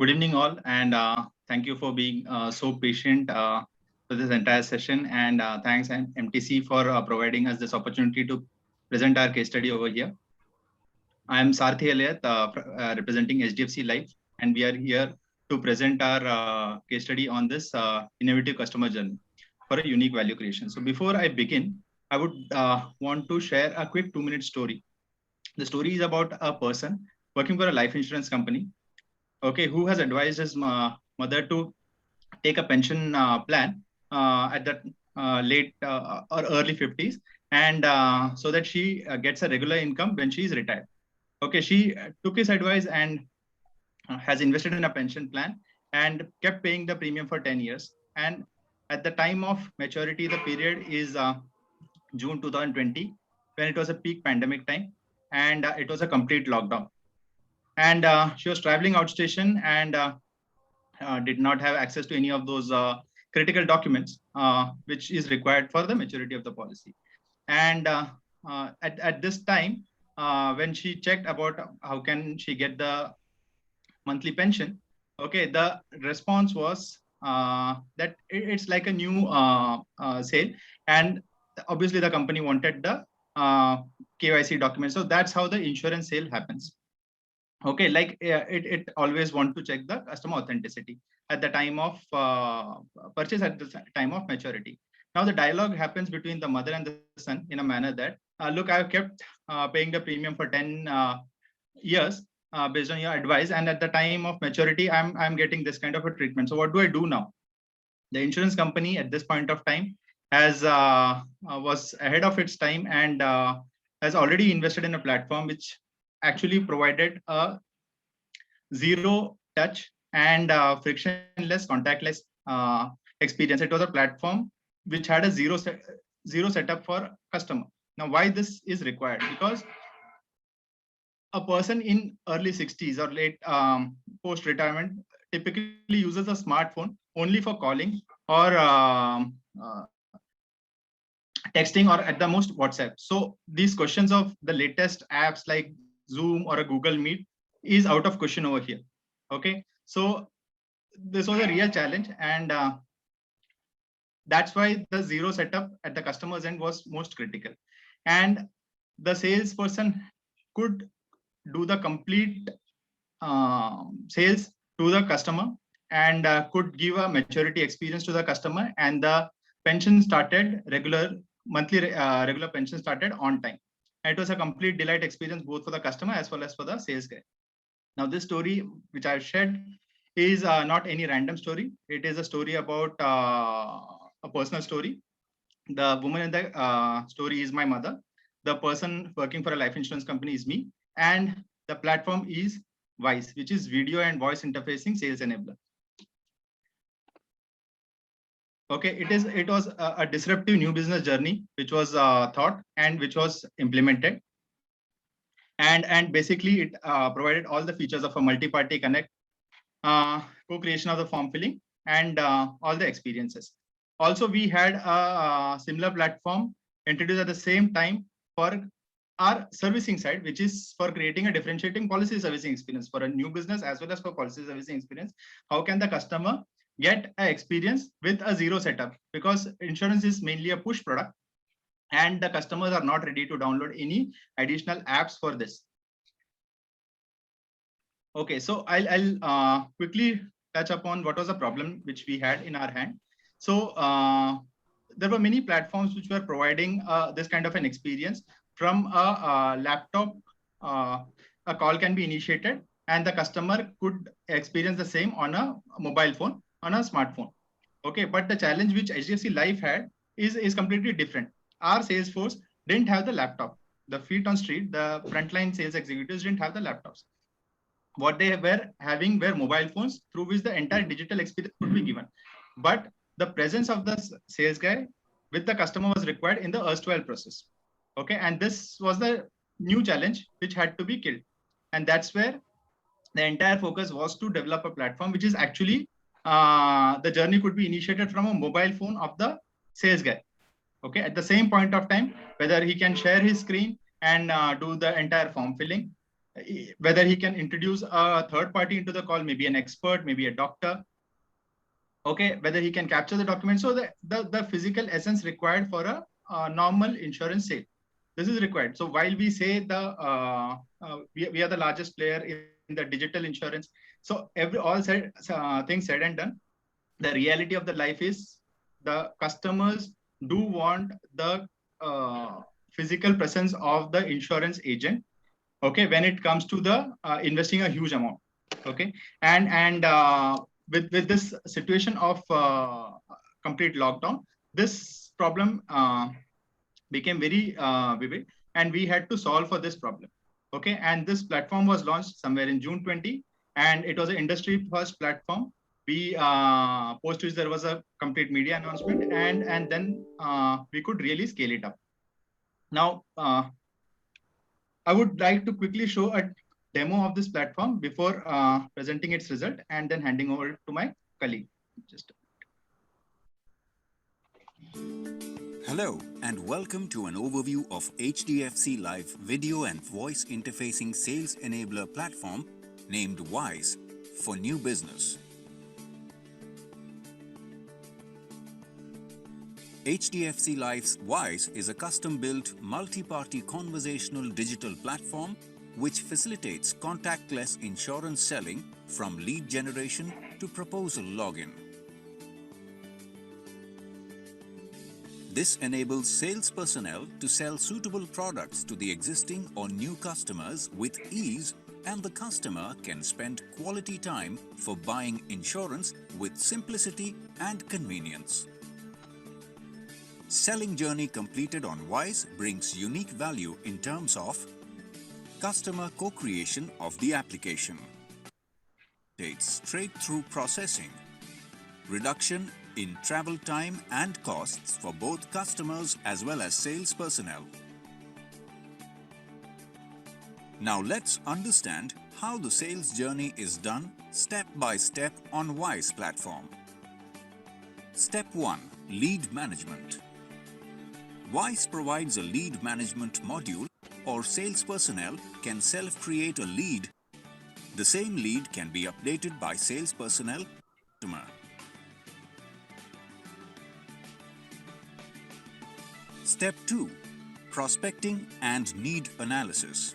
Good evening, all, and thank you for being so patient for this entire session. And thanks, MTC, for providing us this opportunity to present our case study over here. I am Sarthi Aliat, representing HDFC Life, and we are here to present our case study on this innovative customer journey for a unique value creation. So before I begin, I would want to share a quick 2-minute story. The story is about a person working for a life insurance company, okay, who has advised his mother to take a pension plan at the late or early 50s, and so that she gets a regular income when she is retired. Okay, she took his advice and has invested in a pension plan and kept paying the premium for 10 years. And at the time of maturity, the period is June 2020, when it was a peak pandemic time, and it was a complete lockdown. And she was traveling outstation and did not have access to any of those critical documents which is required for the maturity of the policy. And at this time, when she checked about how can she get the monthly pension, okay, the response was that it's like a new sale, and obviously the company wanted the KYC document. So that's how the insurance sale happens. Okay, like it always want to check the customer authenticity at the time of purchase, at the time of maturity. Now the dialogue happens between the mother and the son in a manner that, look, I've kept paying the premium for 10 years based on your advice, and at the time of maturity, I'm getting this kind of a treatment. So what do I do now? The insurance company at this point of time has was ahead of its time and has already invested in a platform which actually provided a zero touch and frictionless, contactless experience. It was a platform which had a zero setup for customer. Now, why this is required? Because a person in early 60s or late post retirement typically uses a smartphone only for calling or texting, or at the most WhatsApp. So these questions of the latest apps like Zoom or a Google Meet is out of question over here. Okay, so this was a real challenge, and that's why the zero setup at the customer's end was most critical. And the salesperson could do the complete sales to the customer and could give a maturity experience to the customer, and the pension started regular pension started on time. And it was a complete delight experience both for the customer as well as for the sales guy. Now this story which I've shared is not any random story. It is a story about a personal story. The woman in the story is my mother. The person working for a life insurance company is me, and the platform is Wise, which is video and voice interfacing sales enabler. Okay, it was a disruptive new business journey which was thought and which was implemented, and basically it provided all the features of a multi-party connect, co-creation of the form filling, and all the experiences. Also, we had a similar platform introduced at the same time for our servicing side, which is for creating a differentiating policy servicing experience for a new business as well as for policy servicing experience. How can the customer get an experience with a zero setup? Because insurance is mainly a push product, and the customers are not ready to download any additional apps for this. Okay, so I'll quickly touch upon what was the problem which we had in our hand. So there were many platforms which were providing this kind of an experience. From a laptop, a call can be initiated and the customer could experience the same on a mobile phone, on a smartphone. Okay, but the challenge which HDFC Life had is completely different. Our sales force didn't have the laptop. The feet on street, the frontline sales executives didn't have the laptops. What they were having were mobile phones through which the entire digital experience could be given. But the presence of the sales guy with the customer was required in the erstwhile process. Okay, and this was the new challenge which had to be killed. And that's where the entire focus was to develop a platform which is actually the journey could be initiated from a mobile phone of the sales guy. Okay, at the same point of time, whether he can share his screen and do the entire form filling, whether he can introduce a third party into the call, maybe an expert, maybe a doctor. Okay, whether he can capture the document. So the physical essence required for a normal insurance sale. This is required. So while we say we are the largest player in the digital insurance, so things said and done, the reality of the life is the customers do want the physical presence of the insurance agent. Okay, when it comes to the investing a huge amount. Okay, and with this situation of complete lockdown, this problem became very vivid, and we had to solve for this problem. Okay, and this platform was launched somewhere in June 20, and it was an industry first platform. We post which there was a complete media announcement, and then we could really scale it up. Now, I would like to quickly show a demo of this platform before presenting its result and then handing over to my colleague. Hello and welcome to an overview of HDFC Live video and voice interfacing sales enabler platform named Wise for new business. HDFC Life's Wise is a custom-built multi-party conversational digital platform which facilitates contactless insurance selling from lead generation to proposal login. This enables sales personnel to sell suitable products to the existing or new customers with ease, and the customer can spend quality time for buying insurance with simplicity and convenience. Selling journey completed on Wise brings unique value in terms of customer co-creation of the application, straight-through processing, reduction in travel time and costs for both customers as well as sales personnel. Now let's understand how the sales journey is done step by step on Wise platform. Step 1. Lead management. Wise provides a lead management module, or sales personnel can self-create a lead. The same lead can be updated by sales personnel. Step 2. Prospecting and need analysis.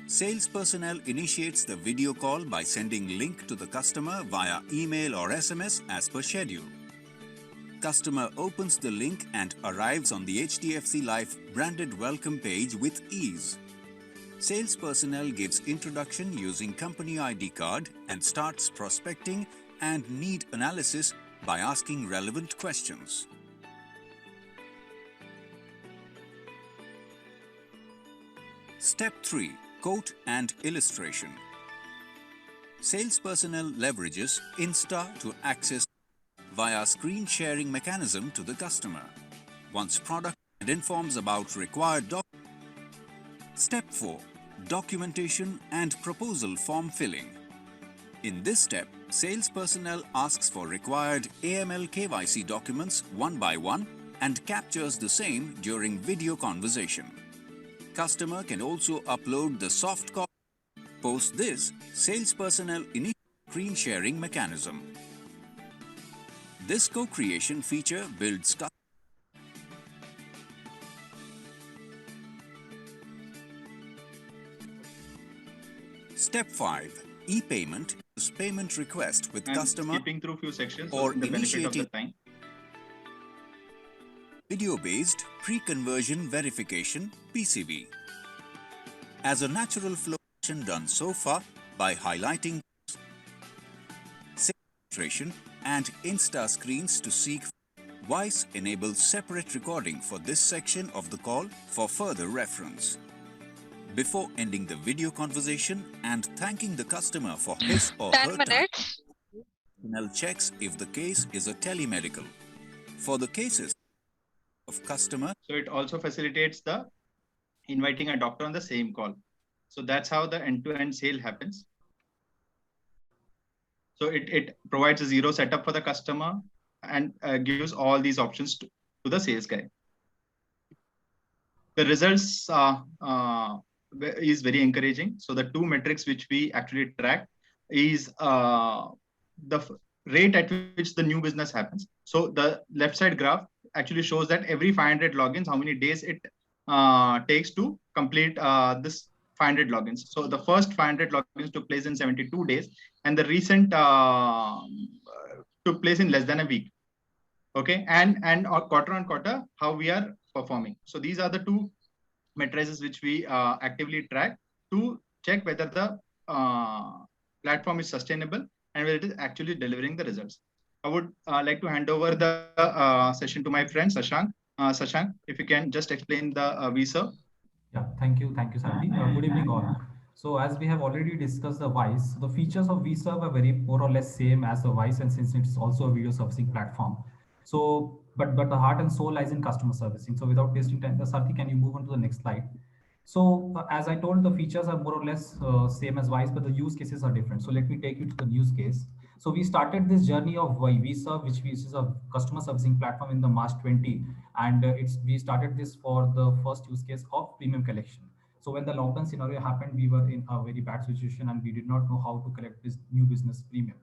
Sales personnel initiates the video call by sending link to the customer via email or SMS as per schedule. Customer opens the link and arrives on the HDFC Life branded welcome page with ease. Sales personnel gives introduction using company ID card and starts prospecting and need analysis by asking relevant questions. Step 3. Quote and illustration. Sales personnel leverages Insta to access via screen sharing mechanism to the customer. Once product and informs about required documents. Step 4. Documentation and proposal form filling. In this step, sales personnel asks for required AML KYC documents one by one and captures the same during video conversation. Customer can also upload the soft copy. Post this, sales personnel initiate screen sharing mechanism. This co-creation feature builds Step 5. E-payment is payment request with customer skipping through few sections or the benefit of the initiating time. Video-based pre-conversion verification (PCV). As a natural flow done so far by highlighting registration and Insta screens to seek. Wise enables separate recording for this section of the call for further reference. Before ending the video conversation and thanking the customer for his or her time, personnel checks if the case is a telemedical. For the cases of customer, so it also facilitates the inviting a doctor on the same call. So that's how the end-to-end sale happens. So it provides a zero setup for the customer and gives all these options to the sales guy. The results is very encouraging. So the two metrics which we actually track is the rate at which the new business happens. So the left side graph actually shows that every 500 logins, how many days it takes to complete this 500 logins. So the first 500 logins took place in 72 days, and the recent took place in less than a week. Okay, and quarter on quarter, how we are performing. So these are the two matrices which we actively track to check whether the platform is sustainable and whether it is actually delivering the results. I would like to hand over the session to my friend Sashank. Sashank, if you can just explain the vServe. Yeah, thank you, Sandy. Good evening, all. So as we have already discussed the Wise, the features of vServe are very more or less same as the Wise, and since it's also a video servicing platform. So, but the heart and soul lies in customer servicing. So without wasting time, Sarthi, can you move on to the next slide? So as I told, the features are more or less same as Wise, but the use cases are different. So let me take you to the use case. So we started this journey of vServe, which is a customer servicing platform in the March 20, and we started this for the first use case of premium collection. So when the lockdown scenario happened, we were in a very bad situation and we did not know how to collect this new business premium.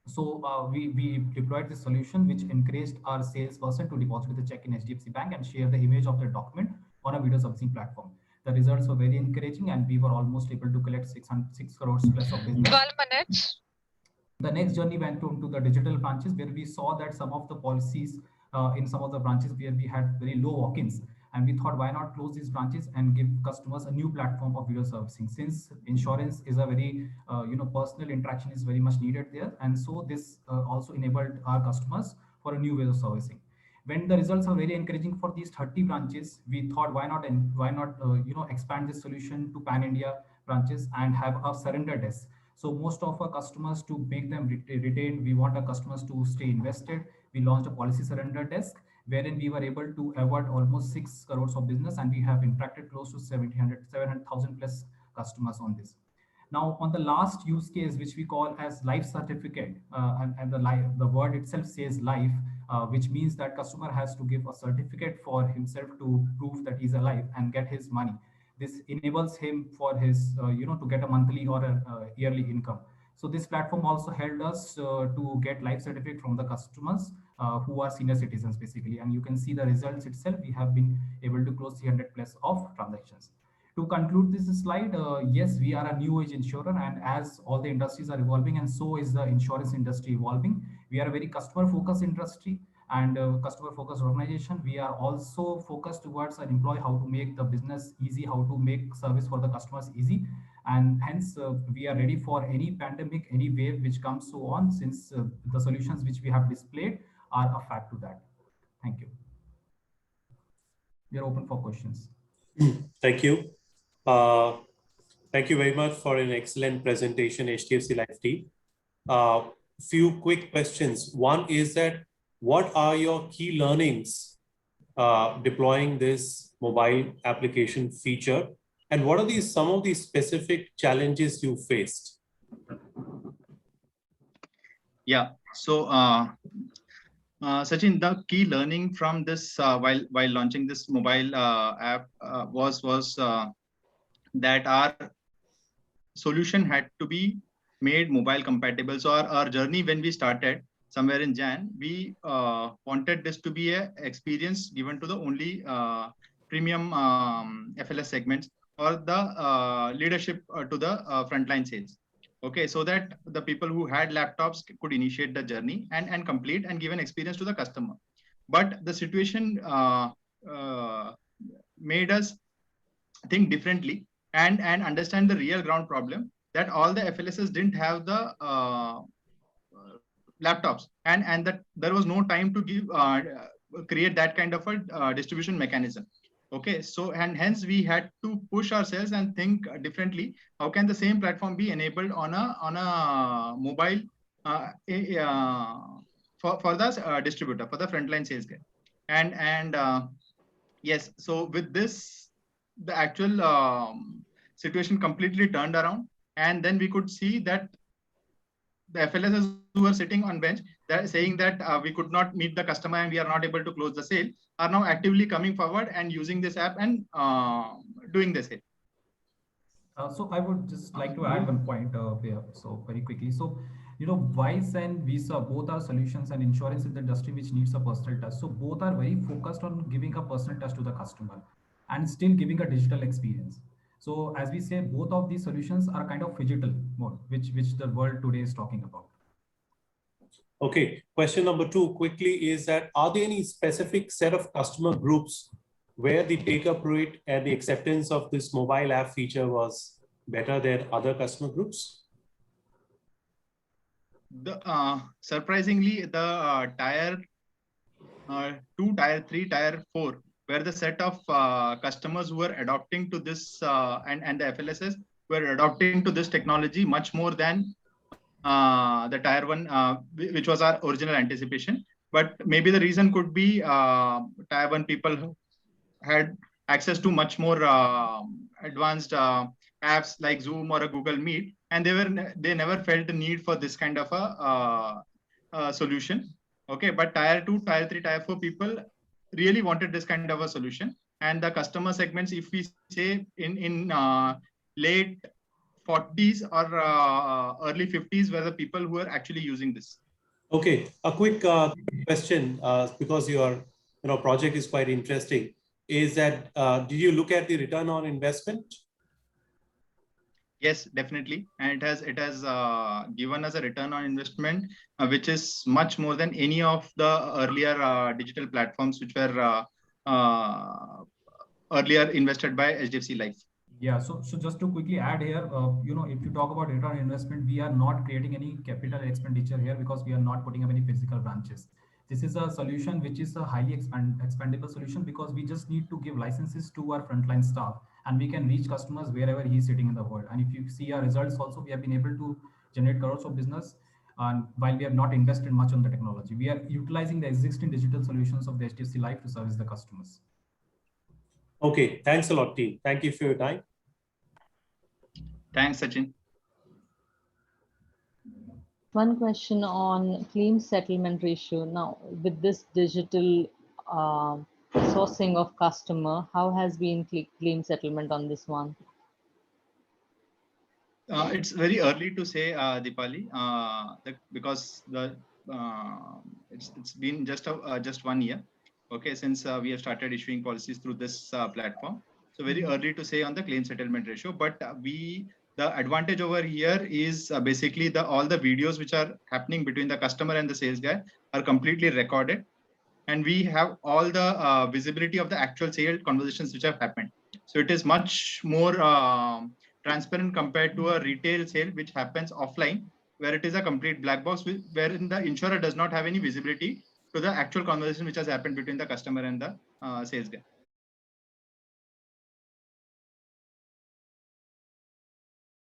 So we deployed this solution, which encouraged our salesperson to deposit the check in HDFC Bank and share the image of the document on a video servicing platform. The results were very encouraging, and we were almost able to collect 6 crores plus of business. 12 minutes. The next journey went on to the digital branches, where we saw that some of the policies in some of the branches where we had very low walk-ins, and we thought, why not close these branches and give customers a new platform of video servicing, since insurance is a very personal interaction is very much needed there. And so this also enabled our customers for a new way of servicing. When the results are very encouraging for these 30 branches, we thought, why not expand this solution to pan-India branches and have a surrender desk. So most of our customers, to make them retained, we want our customers to stay invested. We launched a policy surrender desk, wherein we were able to avoid almost 6 crores of business, and we have interacted close to 700,000 plus customers on this. Now, on the last use case, which we call as life certificate, and the word itself says life, which means that customer has to give a certificate for himself to prove that he's alive and get his money. This enables him for his, to get a monthly or a yearly income. So this platform also helped us to get life certificate from the customers who are senior citizens, basically. And you can see the results itself. We have been able to close 300 plus of transactions. To conclude this slide, yes, we are a new age insurer, and as all the industries are evolving, and so is the insurance industry evolving, we are a very customer focused industry and customer focused organization. We are also focused towards an employee, how to make the business easy, how to make service for the customers easy. And hence we are ready for any pandemic, any wave which comes so on, since the solutions which we have displayed are a fact to that. Thank you. We are open for questions. Thank you. Thank you very much for an excellent presentation, HDFC Life team. Few quick questions. One is that, what are your key learnings deploying this mobile application feature? And what are some of the specific challenges you faced? Yeah, so Sachin, the key learning from this while launching this mobile app was that our solution had to be made mobile compatible. So our journey, when we started somewhere in Jan, we wanted this to be an experience given to the only premium FLS segments, or the leadership to the frontline sales. Okay, so that the people who had laptops could initiate the journey and complete and give an experience to the customer. But the situation made us think differently and understand the real ground problem, that all the FLSs didn't have the laptops, and that there was no time to give create that kind of a distribution mechanism. Okay, so and hence we had to push ourselves and think differently. How can the same platform be enabled on a mobile for the distributor, for the frontline sales guy? And yes, so with this, the actual situation completely turned around, and then we could see that the FLSs who were sitting on bench, they're saying that we could not meet the customer and we are not able to close the sale, are now actively coming forward and using this app and doing the sale. So I would just like to add one point here. So very quickly. So, Wise and Visa both are solutions and insurance in the industry which needs a personal touch. So both are very focused on giving a personal touch to the customer and still giving a digital experience. So as we say, both of these solutions are kind of digital mode, which the world today is talking about. Okay, question number 2 quickly is that, are there any specific set of customer groups where the take-up rate and the acceptance of this mobile app feature was better than other customer groups? Surprisingly, the tier 2, tier 3, tier 4, where the set of customers who were adopting to this and the FLSs were adopting to this technology much more than the tier 1, which was our original anticipation. But maybe the reason could be tier 1 people who had access to much more advanced apps like Zoom or a Google Meet, and they never felt the need for this kind of a solution. Okay, but tier 2, tier 3, tier 4 people really wanted this kind of a solution. And the customer segments, if we say in late 40s or early 50s, were the people who are actually using this. Okay, a quick question, because your project is quite interesting, is that did you look at the return on investment? Yes, definitely, and it has given us a return on investment which is much more than any of the earlier digital platforms which were earlier invested by HDFC Life. Yeah, so just to quickly add here, if you talk about return on investment, we are not creating any capital expenditure here because we are not putting up any physical branches. This is a solution which is a highly expandable solution because we just need to give licenses to our frontline staff and we can reach customers wherever he's sitting in the world. And if you see our results also, we have been able to generate crores of business. And while we have not invested much on the technology, we are utilizing the existing digital solutions of the HDFC Life to service the customers. Okay, thanks a lot, team. Thank you for your time. Thanks, Sachin. One question on claim settlement ratio. Now, with this digital sourcing of customer, how has been claim settlement on this one? It's very early to say, Deepali, because it's been just 1 year, okay, since we have started issuing policies through this platform. So very early to say on the claim settlement ratio, but the advantage over here is basically all the videos which are happening between the customer and the sales guy are completely recorded, and we have all the visibility of the actual sale conversations which have happened. So it is much more transparent compared to a retail sale which happens offline, where it is a complete black box, wherein the insurer does not have any visibility to the actual conversation which has happened between the customer and the sales guy.